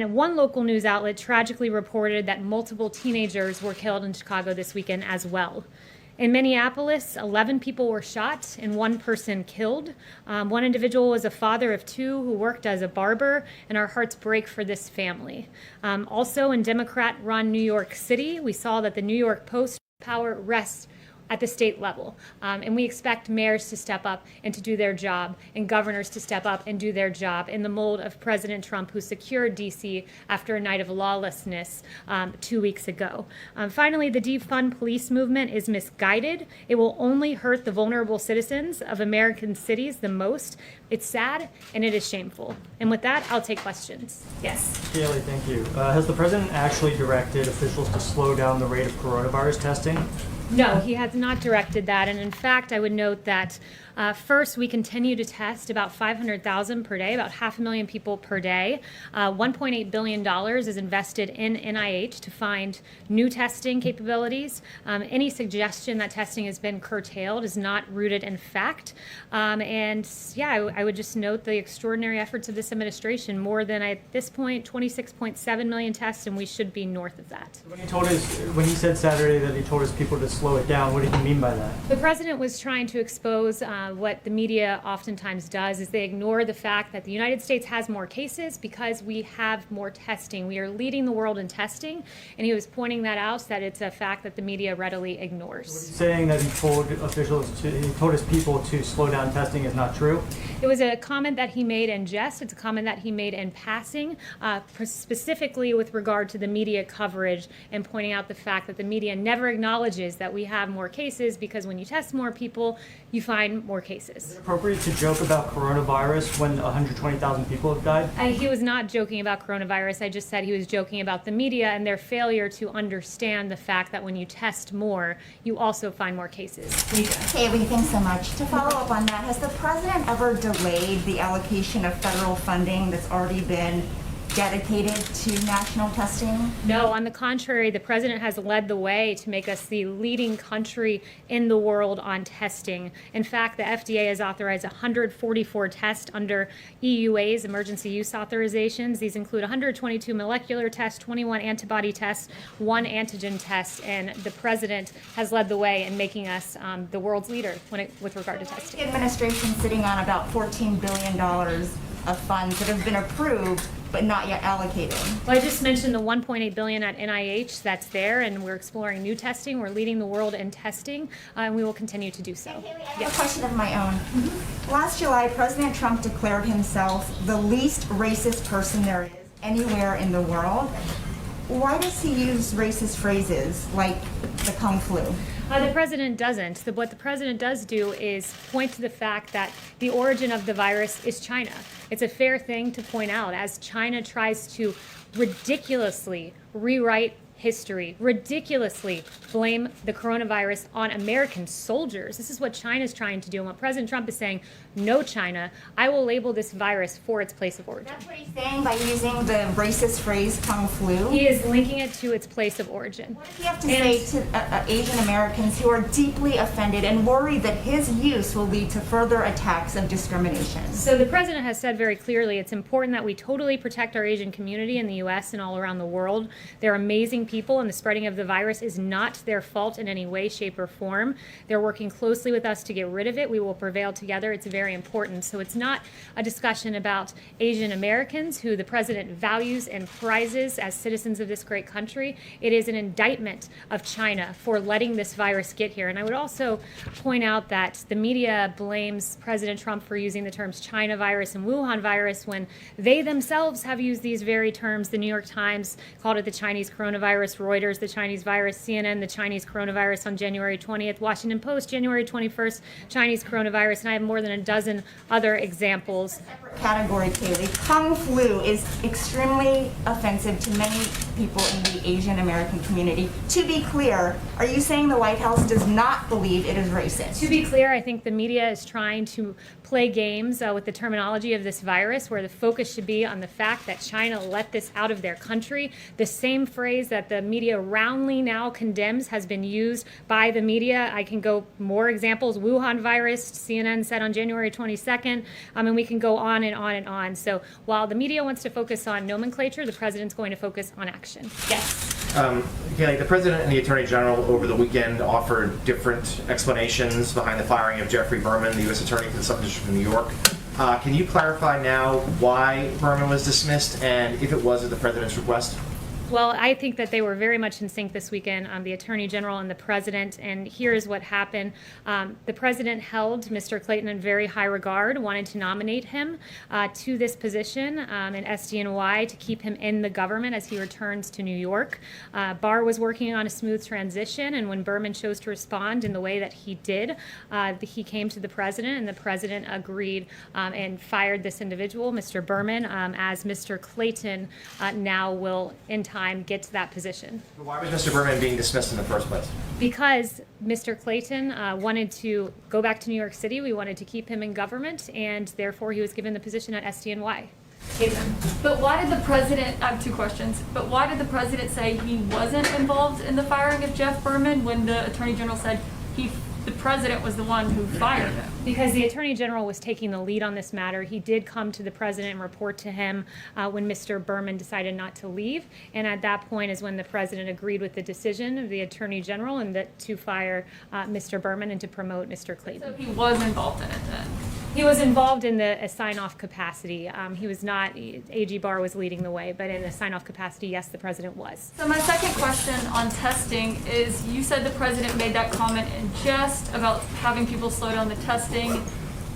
And one local news outlet tragically reported that multiple teenagers were killed in Chicago this weekend as well. In Minneapolis, 11 people were shot and one person killed. One individual was a father of two who worked as a barber, and our hearts break for this family. Also in Democrat-run New York City, we saw that the New York Post power rests at the state level. And we expect mayors to step up and to do their job, and governors to step up and do their job in the mold of President Trump, who secured D.C. after a night of lawlessness 2 weeks ago. Finally, the defund police movement is misguided. It will only hurt the vulnerable citizens of American cities the most. It's sad and it is shameful. And with that, I'll take questions. Yes. Kayleigh, thank you. Has the president actually directed officials to slow down the rate of coronavirus testing? No, he has not directed that. And in fact, I would note that first, we continue to test about 500,000 per day, about 500,000 people per day. $1.8 billion is invested in NIH to find new testing capabilities. Any suggestion that testing has been curtailed is not rooted in fact. And yeah, I would just note the extraordinary efforts of this administration. More than, at this point, 26.7 million tests, and we should be north of that. When he said Saturday that he told his people to slow it down, what did he mean by that? The president was trying to expose what the media oftentimes does, is they ignore the fact that the United States has more cases because we have more testing. We are leading the world in testing, and he was pointing that out, that it's a fact that the media readily ignores. So saying that he told his people to slow down testing is not true? It was a comment that he made in jest. It's a comment that he made in passing, specifically with regard to the media coverage, and pointing out the fact that the media never acknowledges that we have more cases, because when you test more people, you find more cases. Is it appropriate to joke about coronavirus when 120,000 people have died? He was not joking about coronavirus. I just said he was joking about the media and their failure to understand the fact that when you test more, you also find more cases. Kayleigh, thanks so much. To follow up on that, has the president ever delayed the allocation of federal funding that's already been dedicated to national testing? No, on the contrary, the president has led the way to make us the leading country in the world on testing. In fact, the FDA has authorized 144 tests under EUA's emergency use authorizations. These include 122 molecular tests, 21 antibody tests, 1 antigen test, and the president has led the way in making us the world's leader with regard to testing. The administration sitting on about $14 billion of funds that have been approved but not yet allocated. Well, I just mentioned the $1.8 billion at NIH that's there, and we're exploring new testing. We're leading the world in testing, and we will continue to do so. Kayleigh, I have a question of my own. Last July, President Trump declared himself the least racist person there is anywhere in the world. Why does he use racist phrases like the Kung flu? The president doesn't. What the president does do is point to the fact that the origin of the virus is China. It's a fair thing to point out, as China tries to ridiculously rewrite history, ridiculously blame the coronavirus on American soldiers. This is what China's trying to do. And what President Trump is saying, no, China, I will label this virus for its place of origin. That's what he's saying by using the racist phrase Kung flu? He is linking it to its place of origin. What does he have to say to Asian Americans who are deeply offended and worried that his use will lead to further attacks of discrimination? So the president has said very clearly it's important that we totally protect our Asian community in the U.S. and all around the world. They're amazing people, and the spreading of the virus is not their fault in any way, shape, or form. They're working closely with us to get rid of it. We will prevail together. It's very important. So it's not a discussion about Asian Americans, who the president values and prizes as citizens of this great country. It is an indictment of China for letting this virus get here. And I would also point out that the media blames President Trump for using the terms China virus and Wuhan virus when they themselves have used these very terms. The New York Times called it the Chinese coronavirus, Reuters the Chinese virus, CNN the Chinese coronavirus on January 20th, Washington Post January 21st, Chinese coronavirus, and I have more than a dozen other examples. Separate category, Kayleigh. Kung flu is extremely offensive to many people in the Asian American community. To be clear, are you saying the White House does not believe it is racist? To be clear, I think the media is trying to play games with the terminology of this virus, where the focus should be on the fact that China let this out of their country. The same phrase that the media roundly now condemns has been used by the media. I can go more examples. Wuhan virus, CNN said on January 22nd, and we can go on on and on and on. So while the media wants to focus on nomenclature, the president's going to focus on action. Yes. Kayleigh, the President and the Attorney General over the weekend offered different explanations behind the firing of Jeffrey Berman, the U.S. Attorney for the Southern District of New York. Can you clarify now why Berman was dismissed and if it was at the President's request? Well, I think that they were very much in sync this weekend, the Attorney General and the President, and here's what happened. The President held Mr. Clayton in very high regard, wanted to nominate him to this position in SDNY to keep him in the government as he returns to New York. Barr was working on a smooth transition, and when Berman chose to respond in the way that he did, he came to the President, and the President agreed and fired this individual, Mr. Berman, as Mr. Clayton now will, in time, get to that position. Why was Mr. Berman being dismissed in the first place? Because Mr. Clayton wanted to go back to New York City. We wanted to keep him in government, and therefore he was given the position at SDNY. But why did the president, I have two questions, but why did the president say he wasn't involved in the firing of Jeff Berman when the Attorney General said the president was the one who fired him? Because the Attorney General was taking the lead on this matter. He did come to the President and report to him when Mr. Berman decided not to leave. And at that point is when the President agreed with the decision of the Attorney General and to fire Mr. Berman and to promote Mr. Clayton. So he was involved in it then? He was involved in a sign-off capacity. He was not, AG Barr was leading the way, but in a sign-off capacity, yes, the President was. So my second question on testing is, you said the President made that comment in jest about having people slow down the testing.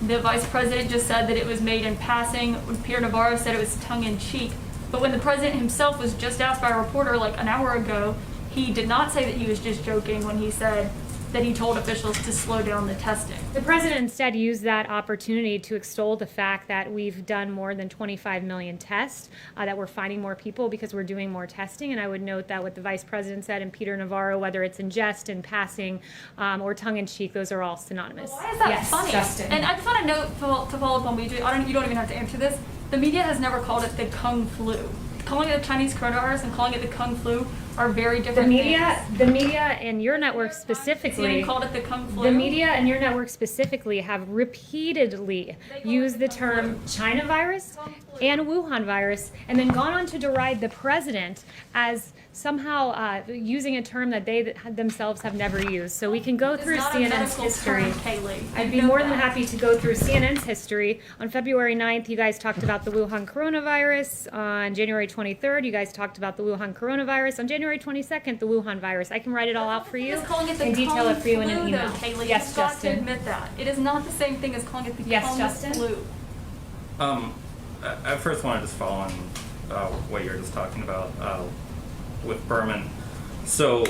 The Vice President just said that it was made in passing. Pierre Navarro said it was tongue-in-cheek. But when the President himself was just asked by a reporter like an hour ago, he did not say that he was just joking when he said that he told officials to slow down the testing. The President instead used that opportunity to extol the fact that we've done more than 25 million tests, that we're finding more people because we're doing more testing. And I would note that what the Vice President said and Peter Navarro, whether it's in jest, in passing, or tongue-in-cheek, those are all synonymous. Well, why is that yes, funny? Justin. And I just want to note, to follow up on what you don't even have to answer this, the media has never called it the Kung flu. Calling it the Chinese coronavirus and calling it the Kung flu are very different things. The media and your network specifically, called it the Kung flu. the media and your network specifically have repeatedly used the term China virus and Wuhan virus, and then gone on to deride the President as somehow using a term that they themselves have never used. So we can go through CNN's history. I'd be more than happy to go through CNN's history. On February 9th, you guys talked about the Wuhan coronavirus. On January 23rd, you guys talked about the Wuhan coronavirus. On January 22nd, the Wuhan virus. I can write it all out for you and detail it for you in an email. Kayleigh, Yes, you've got Justin. to admit that. It is not the same thing as calling it the Kung Justin. flu. I first want to just follow on what you were just talking about with Berman. So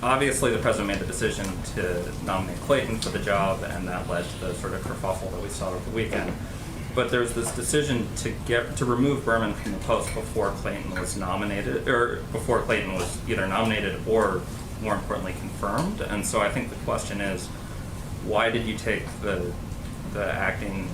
obviously the President made the decision to nominate Clayton for the job, and that led to the sort of kerfuffle that we saw over the weekend. But there's this decision to remove Berman from the post before Clayton was nominated, or before Clayton was either nominated or, more importantly, confirmed. And so I think the question is, why did you take the acting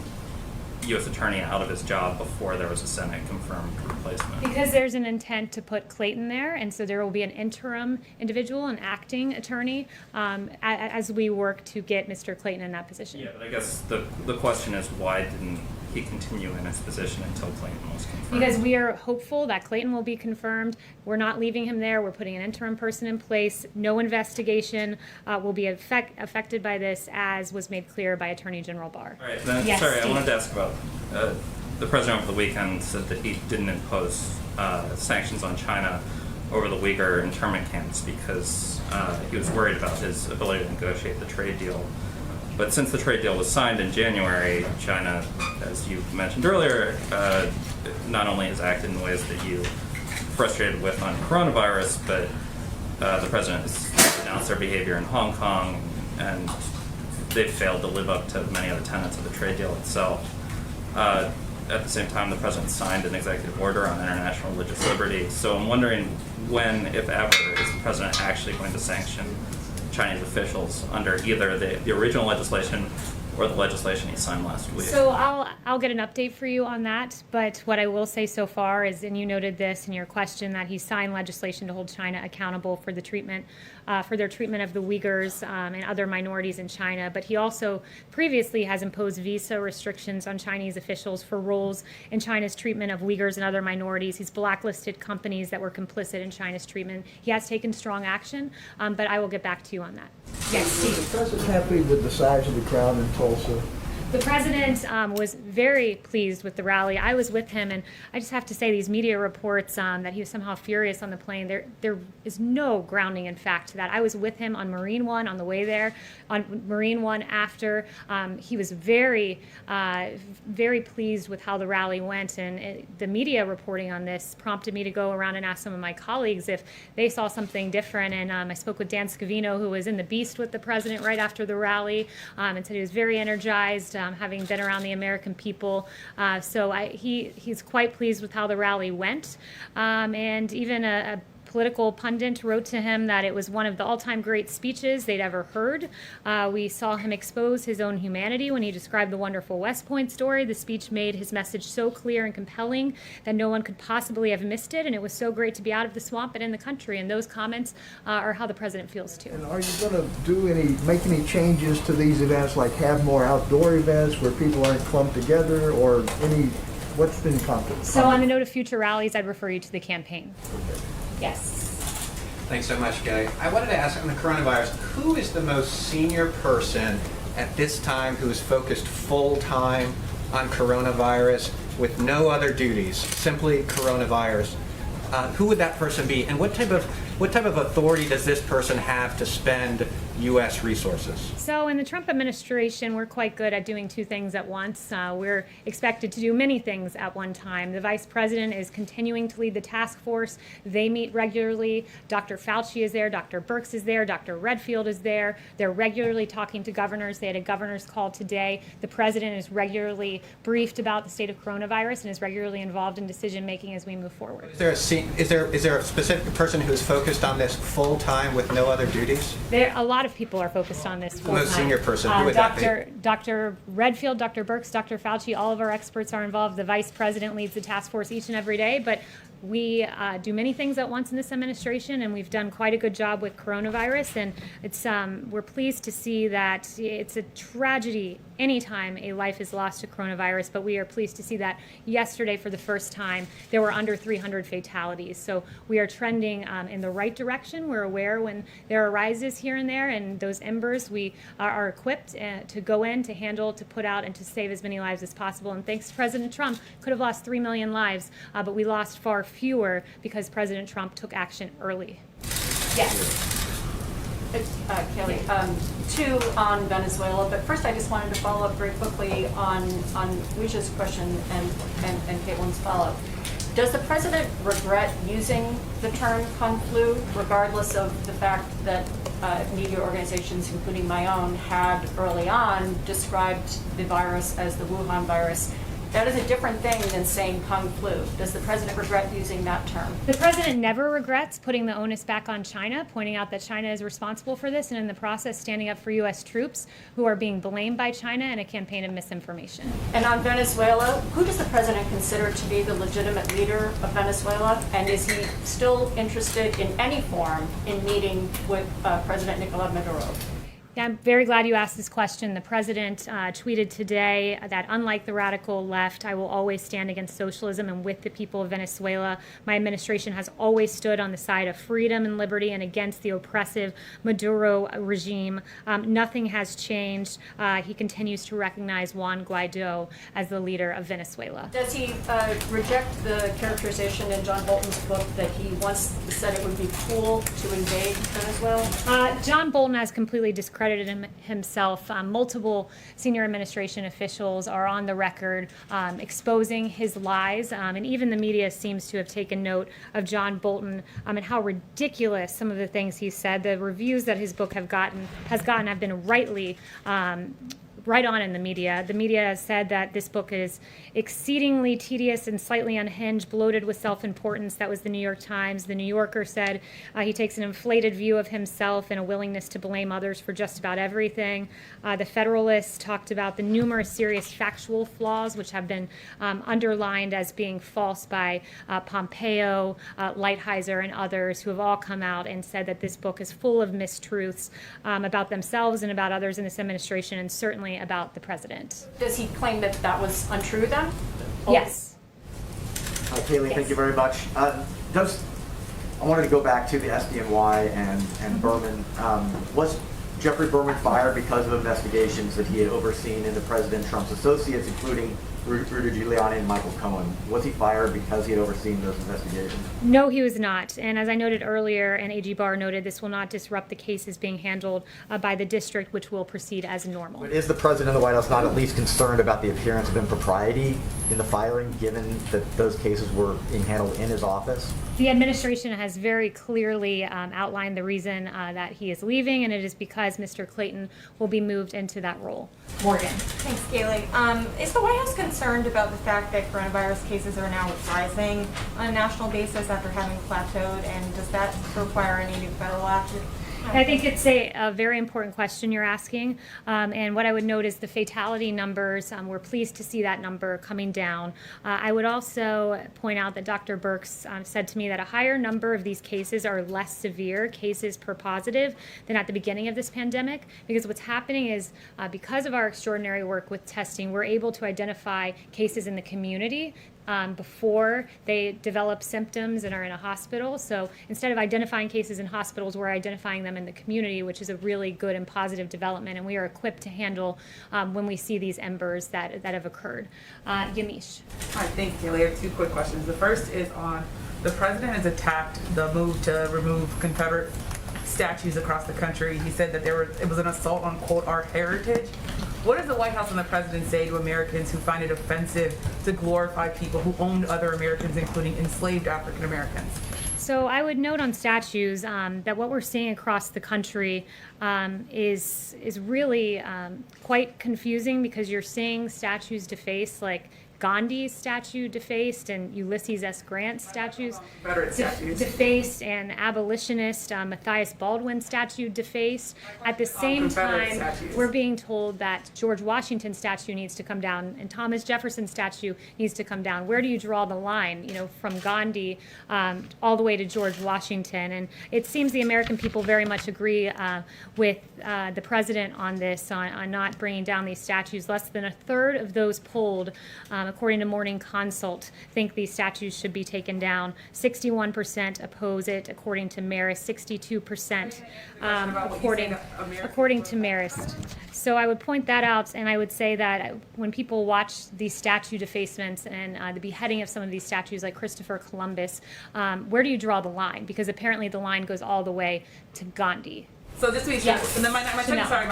U.S. Attorney out of his job before there was a Senate-confirmed replacement? Because there's an intent to put Clayton there, and so there will be an interim individual, an acting attorney, as we work to get Mr. Clayton in that position. Yeah, but I guess the question is, why didn't he continue in his position until Clayton was confirmed? Because we are hopeful that Clayton will be confirmed. We're not leaving him there. We're putting an interim person in place. No investigation will be affected by this, as was made clear by Attorney General Barr. All right, then, Yes, sorry, Steve. I wanted to ask about the President over the weekend said that he didn't impose sanctions on China over the Uyghur internment camps because he was worried about his ability to negotiate the trade deal. But since the trade deal was signed in January, China, as you mentioned earlier, not only has acted in ways that you frustrated with on coronavirus, but the President has announced their behavior in Hong Kong, and they've failed to live up to many of the tenets of the trade deal itself. At the same time, the President signed an executive order on international religious liberty. So I'm wondering when, if ever, is the President actually going to sanction Chinese officials under either the original legislation or the legislation he signed last week. So I'll get an update for you on that, but what I will say so far is, and you noted this in your question, that he signed legislation to hold China accountable for the treatment, for their treatment of the Uyghurs and other minorities in China. But he also previously has imposed visa restrictions on Chinese officials for roles in China's treatment of Uyghurs and other minorities. He's blacklisted companies that were complicit in China's treatment. He has taken strong action, but I will get back to you on that. Yes, Steve. Is the president happy with the size of the crowd in Tulsa? The president was very pleased with the rally. I was with him, and I just have to say, these media reports that he was somehow furious on the plane, there is no grounding in fact to that. I was with him on Marine One on the way there, on Marine One after. He was very, very pleased with how the rally went, and the media reporting on this prompted me to go around and ask some of my colleagues if they saw something different. And I spoke with Dan Scavino, who was in the Beast with the president right after the rally, and said he was very energized, having been around the American people. So he's quite pleased with how the rally went. And even a political pundit wrote to him that it was one of the all-time great speeches they'd ever heard. We saw him expose his own humanity when he described the wonderful West Point story. The speech made his message so clear and compelling that no one could possibly have missed it, and it was so great to be out of the swamp and in the country. And those comments are how the president feels too. And are you going to make any changes to these events, like have more outdoor events where people aren't clumped together, or what's been contemplated? So on the note of future rallies, I'd refer you to the campaign. Yes. Thanks so much, Kayleigh. I wanted to ask on the coronavirus, who is the most senior person at this time who is focused full-time on coronavirus with no other duties, simply coronavirus? Who would that person be, and what type of authority does this person have to spend U.S. resources? So in the Trump administration, we're quite good at doing two things at once. We're expected to do many things at one time. The vice president is continuing to lead the task force. They meet regularly. Dr. Fauci is there. Dr. Birx is there. Dr. Redfield is there. They're regularly talking to governors. They had a governor's call today. The president is regularly briefed about the state of coronavirus and is regularly involved in decision making as we move forward. Is there a specific person who is focused on this full-time with no other duties? A lot of people are focused on this full The most time. senior person, who would that be? Dr. Redfield, Dr. Birx, Dr. Fauci, all of our experts are involved. The vice president leads the task force each and every day, but we do many things at once in this administration, and we've done quite a good job with coronavirus. And it's we're pleased to see that it's a tragedy anytime a life is lost to coronavirus, but we are pleased to see that yesterday, for the first time, there were under 300 fatalities. So we are trending in the right direction. We're aware when there are rises here and there, and those embers, we are equipped to go in, to handle, to put out, and to save as many lives as possible. And thanks to President Trump, could have lost 3 million lives, but we lost far fewer because President Trump took action early. Yes. Kayleigh, two on Venezuela, but first I just wanted to follow up very quickly on Wisha's question and Caitlin's follow-up. Does the president regret using the term Kung Flu, regardless of the fact that media organizations, including my own, had early on described the virus as the Wuhan virus? That is a different thing than saying Kung Flu. Does the president regret using that term? The president never regrets putting the onus back on China, pointing out that China is responsible for this, and in the process standing up for U.S. troops who are being blamed by China in a campaign of misinformation. And on Venezuela, who does the president consider to be the legitimate leader of Venezuela? And is he still interested in any form in meeting with President Nicolás Maduro? Yeah, I'm very glad you asked this question. The president tweeted today that unlike the radical left, I will always stand against socialism and with the people of Venezuela. My administration has always stood on the side of freedom and liberty and against the oppressive Maduro regime. Nothing has changed. He continues to recognize Juan Guaido as the leader of Venezuela. Does he reject the characterization in John Bolton's book that he once said it would be cool to invade Venezuela? John Bolton has completely discredited himself. Multiple senior administration officials are on the record exposing his lies, and even the media seems to have taken note of John Bolton and how ridiculous some of the things he said. The reviews that his book has gotten have been rightly right on in the media. The media has said that this book is exceedingly tedious and slightly unhinged, bloated with self-importance. That was the New York Times. The New Yorker said he takes an inflated view of himself and a willingness to blame others for just about everything. The Federalist talked about the numerous serious factual flaws which have been underlined as being false by Pompeo, Lighthizer, and others who have all come out and said that this book is full of mistruths about themselves and about others in this administration, and certainly about the president. Does he claim that that was untrue then? Yes. Kayleigh, thank you very much. I wanted to go back to the SDNY and Berman. Was Jeffrey Berman fired because of investigations that he had overseen into President Trump's associates, including Rudy Giuliani and Michael Cohen? Was he fired because he had overseen those investigations? No, he was not. And as I noted earlier, and AG Barr noted, this will not disrupt the cases being handled by the district, which will proceed as normal. But is the president of the White House not at least concerned about the appearance of impropriety in the firing, given that those cases were being handled in his office? The administration has very clearly outlined the reason that he is leaving, and it is because Mr. Clayton will be moved into that role. Morgan. Thanks, Kayleigh. Is the White House concerned about the fact that coronavirus cases are now rising on a national basis after having plateaued, and does that require any new federal action? I think it's a very important question you're asking, and what I would note is the fatality numbers. We're pleased to see that number coming down. I would also point out that Dr. Birx said to me that a higher number of these cases are less severe cases per positive than at the beginning of this pandemic, because what's happening is because of our extraordinary work with testing, we're able to identify cases in the community before they develop symptoms and are in a hospital. So instead of identifying cases in hospitals, we're identifying them in the community, which is a really good and positive development, and we are equipped to handle when we see these embers that have occurred. Yamish. Hi, thanks, Kayleigh. I have two quick questions. The first is on the president has attacked the move to remove Confederate statues across the country. He said that it was an assault on, quote, our heritage. What does the White House and the president say to Americans who find it offensive to glorify people who owned other Americans, including enslaved African Americans? So I would note on statues that what we're seeing across the country is really quite confusing, because you're seeing statues defaced, like Gandhi's statue defaced and Ulysses S. Grant statues defaced, and abolitionist Matthias Baldwin statue defaced. At the same time, we're being told that George Washington's statue needs to come down and Thomas Jefferson's statue needs to come down. Where do you draw the line, from Gandhi all the way to George Washington? And it seems the American people very much agree with the president on this, on not bringing down these statues. Less than a third of those polled, according to Morning Consult, think these statues should be taken down. 61% oppose it, according to Marist. 62% according to Marist. So I would point that out, and I would say that when people watch these statue defacements and the beheading of some of these statues like Christopher Columbus, where do you draw the line? Because apparently the line goes all the way to Gandhi. So this week, yes. And then my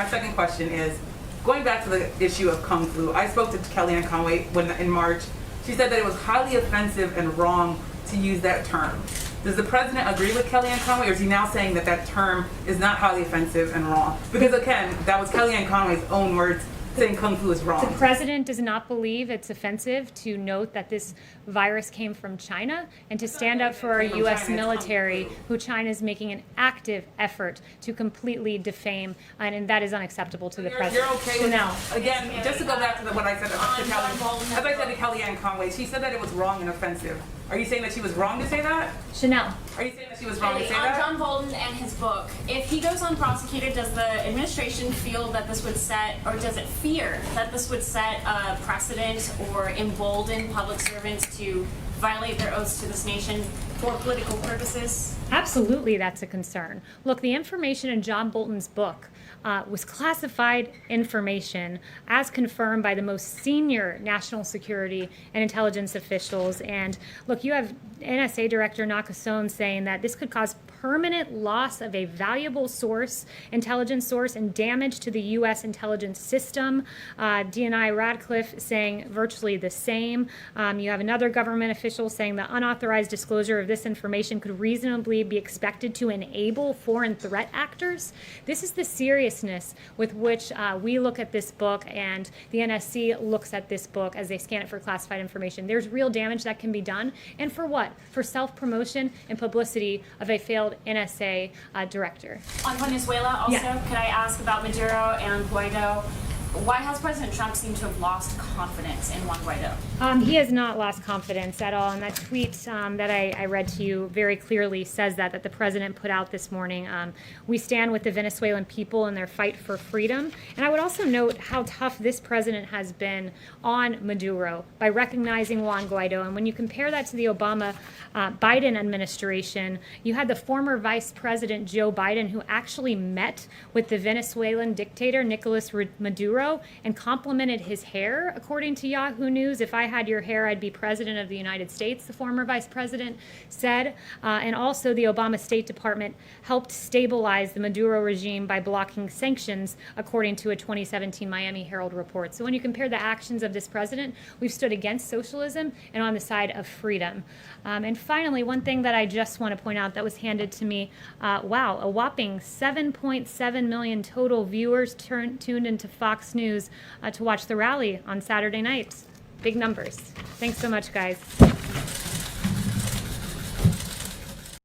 second question is, going back to the issue of Kung Flu, I spoke to Kellyanne Conway in March. She said that it was highly offensive and wrong to use that term. Does the president agree with Kellyanne Conway, or is he now saying that that term is not highly offensive and wrong? Because again, that was Kellyanne Conway's own words saying Kung Flu is wrong. The president does not believe it's offensive to note that this virus came from China, and to stand up for our U.S. military, who China is making an active effort to completely defame, and that is unacceptable to the president. You're okay with now? Again, just to go back to what I said to Kellyanne, as I said to Kellyanne Conway, she said that it was wrong and offensive. Are you saying that she was wrong to say that? Chanel. Are you saying that she was wrong to say that? John Bolton and his book. If he goes unprosecuted, does the administration feel that this would set, or does it fear that this would set a precedent or embolden public servants to violate their oaths to this nation for political purposes? Absolutely, that's a concern. Look, the information in John Bolton's book was classified information as confirmed by the most senior national security and intelligence officials. And look, you have NSA Director Nakasone saying that this could cause permanent loss of a valuable source, intelligence source, and damage to the U.S. intelligence system. DNI Radcliffe saying virtually the same. You have another government official saying the unauthorized disclosure of this information could reasonably be expected to enable foreign threat actors. This is the serious seriousness with which we look at this book and the NSC looks at this book as they scan it for classified information. There's real damage that can be done. And for what? For self-promotion and publicity of a failed NSA director. On Venezuela, also, Yeah. could I ask about Maduro and Guaido? Why has President Trump seemed to have lost confidence in Juan Guaido? He has not lost confidence at all, and that tweet that I read to you very clearly says that the president put out this morning. We stand with the Venezuelan people in their fight for freedom, and I would also note how tough this president has been on Maduro by recognizing Juan Guaido, and when you compare that to the Obama-Biden administration, you had the former Vice President Joe Biden who actually met with the Venezuelan dictator Nicolas Maduro and complimented his hair, according to Yahoo News. If I had your hair, I'd be president of the United States, the former vice president said. And also the Obama State Department helped stabilize the Maduro regime by blocking sanctions, according to a 2017 Miami Herald report. So when you compare the actions of this president, we've stood against socialism and on the side of freedom. And finally, one thing that I just want to point out that was handed to me, wow, a whopping 7.7 million total viewers tuned into Fox News to watch the rally on Saturday night. Big numbers. Thanks so much, guys.